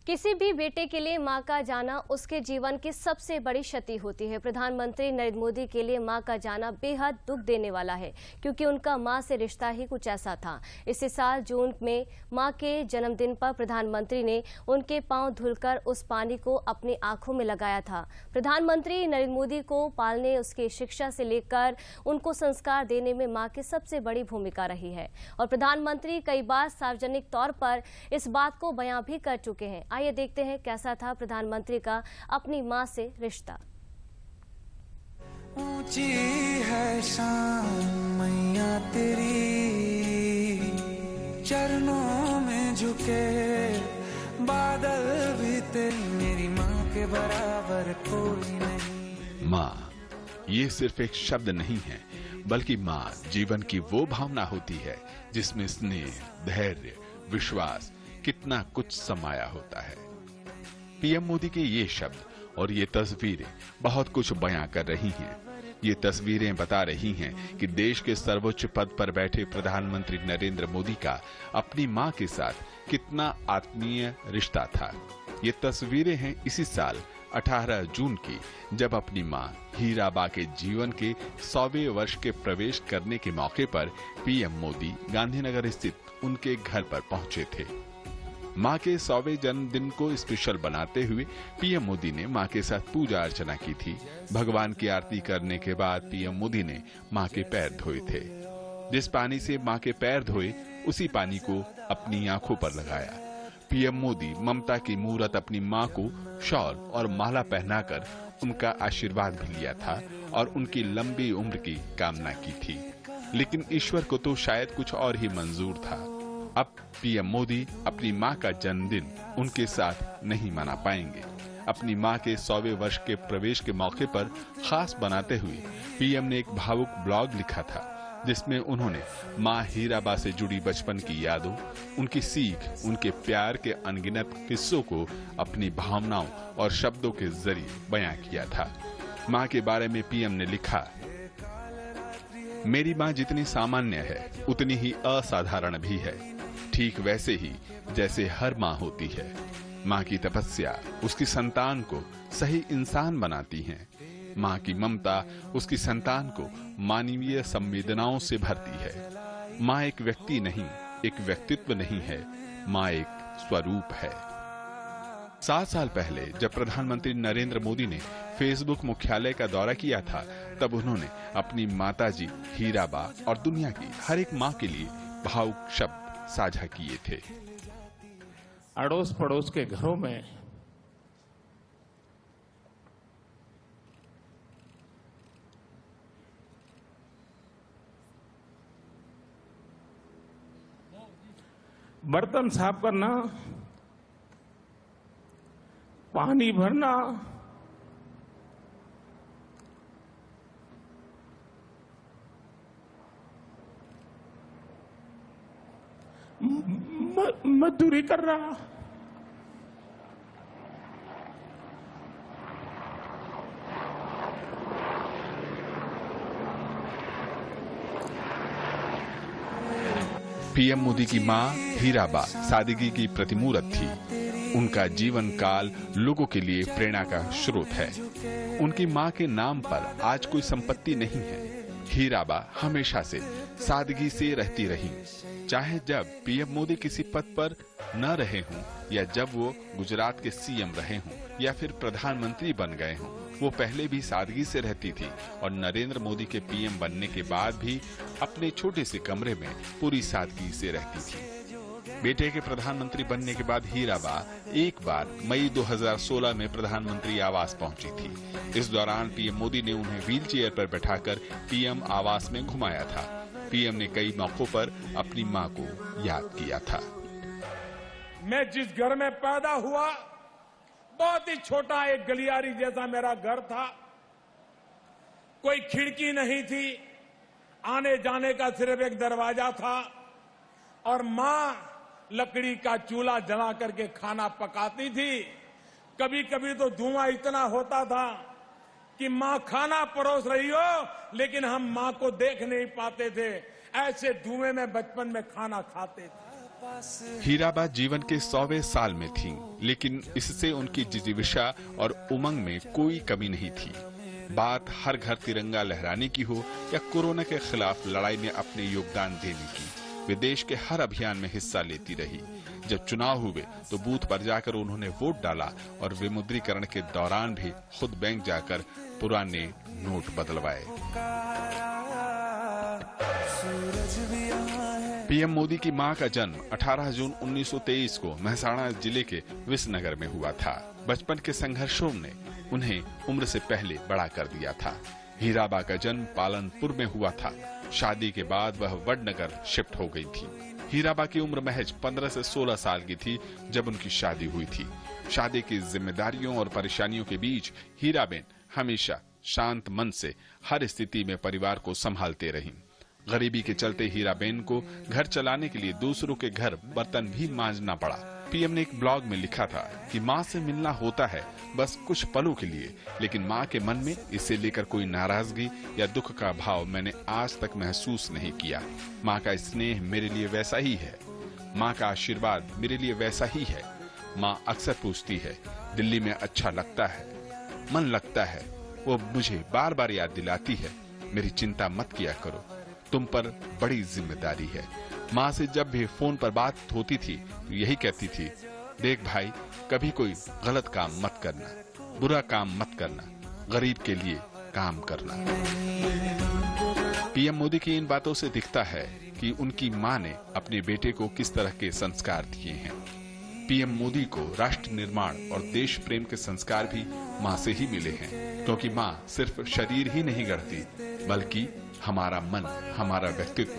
किसी भी बेटे के लिए मां का जाना उसके जीवन की सबसे बड़ी क्षति होती है। प्रधानमंत्री नरेंद्र मोदी के लिए मां का जाना बेहद दुख देने वाला है, क्योंकि उनका मां से रिश्ता ही कुछ ऐसा था। इसी साल जून में मां के जन्मदिन पर प्रधानमंत्री ने उनके पांव धुलकर उस पानी को अपनी आंखों में लगाया था। प्रधानमंत्री नरेंद्र मोदी को पालने, उसकी शिक्षा से लेकर उनको संस्कार देने में मां की सबसे बड़ी भूमिका रही है और प्रधानमंत्री कई बार सार्वजनिक तौर पर इस बात को बयां भी कर चुके हैं। आइए देखते हैं कैसा था प्रधानमंत्री का अपनी मां से रिश्ता। ऊंची है शान मैया तेरी, चरणों में झुके बादल भी तेरी, मेरी मां के बराबर कोई नहीं। मां ये सिर्फ एक शब्द नहीं है, बल्कि मां जीवन की वो भावना होती है जिसमें स्नेह, धैर्य, विश्वास, कितना कुछ समाया होता है। पीएम मोदी के ये शब्द और ये तस्वीरें बहुत कुछ बयां कर रही हैं। ये तस्वीरें बता रही हैं कि देश के सर्वोच्च पद पर बैठे प्रधानमंत्री नरेंद्र मोदी का अपनी मां के साथ कितना आत्मीय रिश्ता था। ये तस्वीरें हैं इसी साल 18 जून की, जब अपनी मां हीराबा के जीवन के 100वें वर्ष के प्रवेश करने के मौके पर पीएम मोदी गांधीनगर स्थित उनके घर पर पहुंचे थे। मां के 100वें जन्मदिन को स्पेशल बनाते हुए पीएम मोदी ने मां के साथ पूजा अर्चना की थी। भगवान की आरती करने के बाद पीएम मोदी ने मां के पैर धोए थे। जिस पानी से मां के पैर धोए, उसी पानी को अपनी आंखों पर लगाया। पीएम मोदी ममता की मूरत अपनी मां को शॉल और माला पहनाकर उनका आशीर्वाद भी लिया था और उनकी लंबी उम्र की कामना की थी। लेकिन ईश्वर को तो शायद कुछ और ही मंजूर था। अब पीएम मोदी अपनी मां का जन्मदिन उनके साथ नहीं मना पाएंगे। अपनी मां के 100वें वर्ष के प्रवेश के मौके पर खास बनाते हुए पीएम ने एक भावुक ब्लॉग लिखा था, जिसमें उन्होंने मां हीराबा से जुड़ी बचपन की यादों, उनकी सीख, उनके प्यार के अनगिनत किस्सों को अपनी भावनाओं और शब्दों के जरिए बयां किया था। मां के बारे में पीएम ने लिखा, मेरी मां जितनी सामान्य है, उतनी ही असाधारण भी है, ठीक वैसे ही जैसे हर मां होती है। मां की तपस्या उसकी संतान को सही इंसान बनाती है। मां की ममता उसकी संतान को मानवीय संवेदनाओं से भरती है। मां एक व्यक्ति नहीं, एक व्यक्तित्व नहीं है, मां एक स्वरूप है। 7 साल पहले जब प्रधानमंत्री नरेंद्र मोदी ने फेसबुक मुख्यालय का दौरा किया था, तब उन्होंने अपनी माताजी हीराबा और दुनिया की हर एक मां के लिए भावुक शब्द साझा किए थे। अड़ोस पड़ोस के घरों में बर्तन साफ करना, पानी भरना, मजदूरी कर रहा, पीएम मोदी की मां हीराबा सादगी की प्रतिमूर्त थी। उनका जीवन काल लोगों के लिए प्रेरणा का स्रोत है। उनकी मां के नाम पर आज कोई संपत्ति नहीं है। हीराबा हमेशा से सादगी से रहती रही। चाहे जब पीएम मोदी किसी पद पर न रहे हों, या जब वो गुजरात के सीएम रहे हों, या फिर प्रधानमंत्री बन गए हों, वो पहले भी सादगी से रहती थी और नरेंद्र मोदी के पीएम बनने के बाद भी अपने छोटे से कमरे में पूरी सादगी से रहती थी। बेटे के प्रधानमंत्री बनने के बाद हीराबा एक बार मई 2016 में प्रधानमंत्री आवास पहुंची थी। इस दौरान पीएम मोदी ने उन्हें व्हीलचेयर पर बैठाकर पीएम आवास में घुमाया था। पीएम ने कई मौकों पर अपनी मां को याद किया था। मैं जिस घर में पैदा हुआ, बहुत ही छोटा एक गलियारी जैसा मेरा घर था। कोई खिड़की नहीं थी, आने जाने का सिर्फ एक दरवाजा था और मां लकड़ी का चूल्हा जला करके खाना पकाती थी। कभी कभी तो धुआं इतना होता था कि मां खाना परोस रही हो, लेकिन हम मां को देख नहीं पाते थे। ऐसे धुएं में बचपन में खाना खाते थे। हीराबा जीवन के 100वें साल में थीं, लेकिन इससे उनकी जिजीविषा और उमंग में कोई कमी नहीं थी। बात हर घर तिरंगा लहराने की हो या कोरोना के खिलाफ लड़ाई में अपने योगदान देने की, वे देश के हर अभियान में हिस्सा लेती रही। जब चुनाव हुए तो बूथ पर जाकर उन्होंने वोट डाला और विमुद्रीकरण के दौरान भी खुद बैंक जाकर पुराने नोट बदलवाए। पीएम मोदी की मां का जन्म 18 जून 1923 को महसाणा जिले के विसनगर में हुआ था। बचपन के संघर्षों ने उन्हें उम्र से पहले बड़ा कर दिया था। हीराबा का जन्म पालनपुर में हुआ था। शादी के बाद वह वडनगर शिफ्ट हो गई थी। हीराबा की उम्र महज 15 से 16 साल की थी जब उनकी शादी हुई थी। शादी की जिम्मेदारियों और परेशानियों के बीच हीराबेन हमेशा शांत मन से हर स्थिति में परिवार को संभालते रहीं। गरीबी के चलते हीराबेन को घर चलाने के लिए दूसरों के घर बर्तन भी मांजना पड़ा। पीएम ने एक ब्लॉग में लिखा था कि माँ से मिलना होता है बस कुछ पलों के लिए, लेकिन माँ के मन में इसे लेकर कोई नाराजगी या दुख का भाव मैंने आज तक महसूस नहीं किया। माँ का स्नेह मेरे लिए वैसा ही है, माँ का आशीर्वाद मेरे लिए वैसा ही है। माँ अक्सर पूछती है, दिल्ली में अच्छा लगता है, मन लगता है। वो मुझे बार बार याद दिलाती है, मेरी चिंता मत किया करो, तुम पर बड़ी जिम्मेदारी है। माँ से जब भी फोन पर बात होती थी तो यही कहती थी, देख भाई, कभी कोई गलत काम मत करना, बुरा काम मत करना, गरीब के लिए काम करना। पीएम मोदी की इन बातों से दिखता है कि उनकी माँ ने अपने बेटे को किस तरह के संस्कार दिए हैं। पीएम मोदी को राष्ट्र निर्माण और देश प्रेम के संस्कार भी माँ से ही मिले हैं, क्योंकि माँ सिर्फ शरीर ही नहीं गढ़ती बल्कि हमारा मन, हमारा व्यक्तित्व।